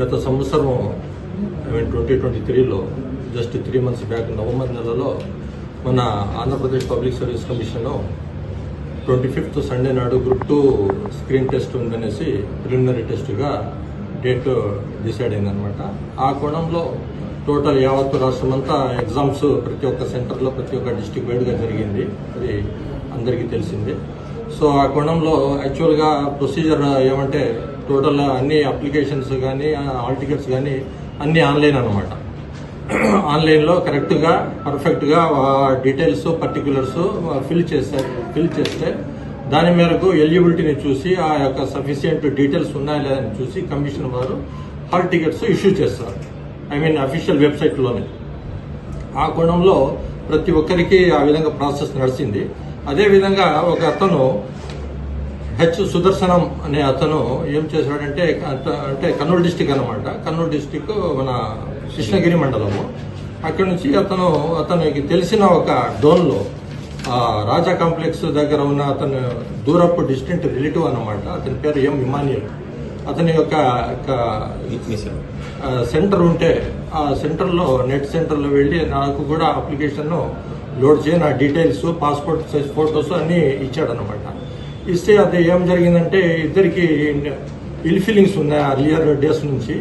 గత సంవత్సరం 2023లో just 3 months back November నెలలో మన Andhra Pradesh public service commission 25th Sunday నాడు గ్రూప్ 2 స్క్రీన్ టెస్ట్ ఉందనేసి ప్రిలిమినరీ టెస్ట్గా డేట్ డిసైడ్ అయిందనమాట. ఆ కోణంలో టోటల్ యావత్తు రాష్ట్రమంతా ఎగ్జామ్స్ ప్రతి ఒక్క సెంటర్లో ప్రతి ఒక్క డిస్టిక్ వైడ్గా జరిగింది. అది అందరికీ తెలిసిందే. సో ఆ కోణంలో యాక్చువల్గా ప్రొసీజర్ ఏమంటే టోటల్ అన్ని అప్లికేషన్స్ కానీ హాల్ టికెట్స్ కానీ అన్నీ ఆన్లైన్ అనమాట. ఆన్లైన్లో కరెక్ట్గా పర్ఫెక్ట్గా డీటెయిల్స్ పర్టిక్యులర్స్ ఫిల్ చేస్తే దాని మేరకు ఎలిజిబిలిటీని చూసి ఆ యొక్క సఫిషియంట్ డీటెయిల్స్ ఉన్నాయా లేదని చూసి కమిషన్ వారు హాల్ టికెట్స్ ఇష్యూ చేస్తారు. అఫీషియల్ వెబ్సైట్లోనే. ఆ కోణంలో ప్రతి ఒక్కరికి ఆ విధంగా ప్రాసెస్ నడిచింది. అదేవిధంగా ఒక అతను సుదర్శనం అనే అతను ఏం చేశాడంటే కర్నూలు డిస్టిక్ అనమాట. కర్నూలు డిస్టిక్ మన కృష్ణగిరి మండలము. అక్కడి నుంచి అతనికి తెలిసిన ఒక డోన్లో రాజా కాంప్లెక్స్ దగ్గర ఉన్న అతను దూరపు డిస్టెంట్ రిలేటివ్ అనమాట. అతని పేరు ఎం ఇమాన్యుల్. అతని యొక్క సెంటర్ ఉంటే ఆ సెంటర్లో నెట్ సెంటర్లో వెళ్ళి నాకు కూడా అప్లికేషన్ లోడ్ చేయి, నా డీటెయిల్స్ పాస్పోర్ట్ సైజ్ ఫోటోస్ అన్నీ ఇచ్చాడనమాట. ఇస్తే అది ఏం జరిగిందంటే ఇద్దరికి ఇల్ ఫీలింగ్స్ ఉన్నాయి అర్లియర్ డేస్ నుంచి.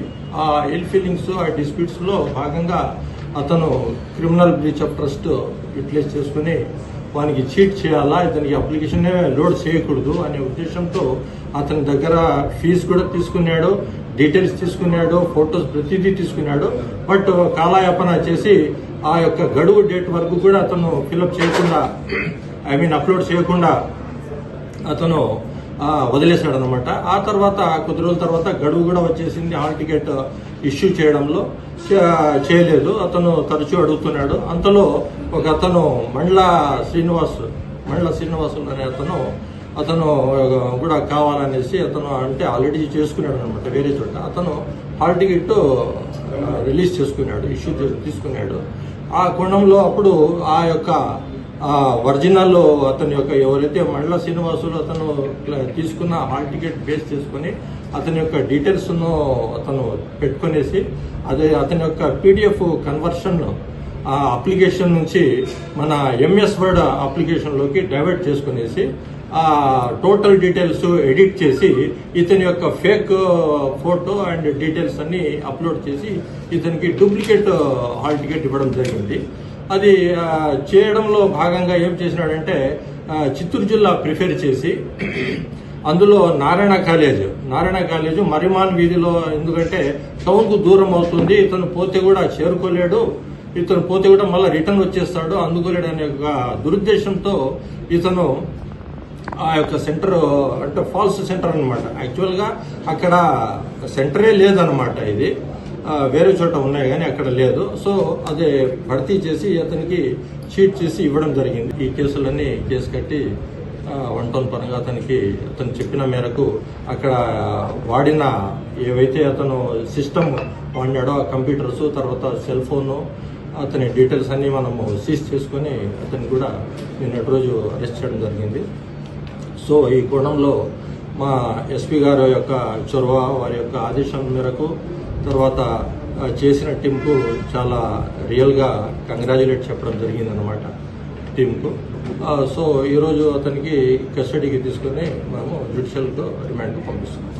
ఆ ఇల్ ఫీలింగ్స్ ఆ డిస్ప్యూట్స్లో భాగంగా అతను criminal breach of trust utilize చేసుకుని వానికి చీట్ చేయాలా, ఇతనికి అప్లికేషనే లోడ్ చేయకూడదు అనే ఉద్దేశంతో అతని దగ్గర ఫీజు కూడా తీసుకున్నాడు, డీటెయిల్స్ తీసుకున్నాడు, ఫొటోస్ ప్రతిదీ తీసుకున్నాడు. బట్ కాలయాపన చేసి ఆ యొక్క గడువు డేట్ వరకు కూడా అతను ఫిలప్ చేయకుండా అప్లోడ్ చేయకుండా అతను వదిలేశాడు అనమాట. ఆ తర్వాత కొద్ది రోజుల తర్వాత గడువు కూడా వచ్చేసింది. హాల్ టికెట్ ఇష్యూ చేయడంలో చేయలేదు. అతను తరచూ అడుగుతున్నాడు. అంతలో ఒక అతను మండల శ్రీనివాసులు అనే అతను కూడా కావాలనేసి అతను ఆల్రెడీ చేసుకున్నాడు అనమాట వేరే చోట. అతను హాల్ టికెట్ రిలీజ్ చేసుకున్నాడు, ఇష్యూ తీసుకున్నాడు. ఆ కోణంలో అప్పుడు ఆ యొక్క ఒరిజినల్ అతని యొక్క ఎవరైతే మండల శ్రీనివాసులు అతను తీసుకున్న హాల్ టికెట్ బేస్ చేసుకుని అతని యొక్క డీటెయిల్స్ అతను పెట్టుకునేసి అతని యొక్క పీడిఎఫ్ కన్వర్షన్ అప్లికేషన్ నుంచి మన ఎంఎస్ వర్డ్ అప్లికేషన్లోకి డైవర్ట్ చేసుకునేసి ఆ టోటల్ డీటెయిల్స్ ఎడిట్ చేసి ఇతని యొక్క ఫేక్ ఫోటో అండ్ డీటెయిల్స్ అన్ని అప్లోడ్ చేసి ఇతనికి డూప్లికేట్ హాల్ టికెట్ ఇవ్వడం జరిగింది. అది చేయడంలో భాగంగా ఏం చేసినాడంటే చిత్తూరు జిల్లా ప్రిఫర్ చేసి అందులో నారాయణ కాలేజ్ మరిమాన్ వీధిలో, ఎందుకంటే టౌన్కు దూరం అవుతుంది, ఇతను పోతే కూడా చేరుకోలేడు, ఇతను పోతే కూడా మళ్ళీ రిటర్న్ వచ్చేస్తాడు, అందుకోలేడు అనే ఒక దురుద్దేశంతో ఇతను ఆ యొక్క సెంటర్ ఫాల్స్ సెంటర్ అనమాట. యాక్చువల్గా అక్కడ సెంటరే లేదనమాట. ఇది వేరే చోట ఉన్నాయి కానీ అక్కడ లేదు. సో అదే భర్తీ చేసి అతనికి చీట్ చేసి ఇవ్వడం జరిగింది. ఈ కేసు కట్టి 1 టౌన్ పరంగా అతను చెప్పిన మేరకు అక్కడ వాడిన ఏవైతే అతను సిస్టమ్ వాడినాడో ఆ కంప్యూటర్స్, తర్వాత సెల్ ఫోను, అతని డీటెయిల్స్ అన్నీ మనము సీజ్ చేసుకొని అతన్ని కూడా నిన్నటి రోజు అరెస్ట్ చేయడం జరిగింది. సో ఈ కోణంలో మా ఎస్పీ గారి యొక్క చొరవ, వారి యొక్క ఆదేశం మేరకు తర్వాత చేసిన టీంకు చాలా రియల్గా కంగ్రాచులేట్ చెప్పడం జరిగిందనమాట టీంకు. సో ఈరోజు అతనికి కస్టడీకి తీసుకొని మేము జ్యుడిషియల్కు రిమాండ్కు పంపిస్తున్నాం.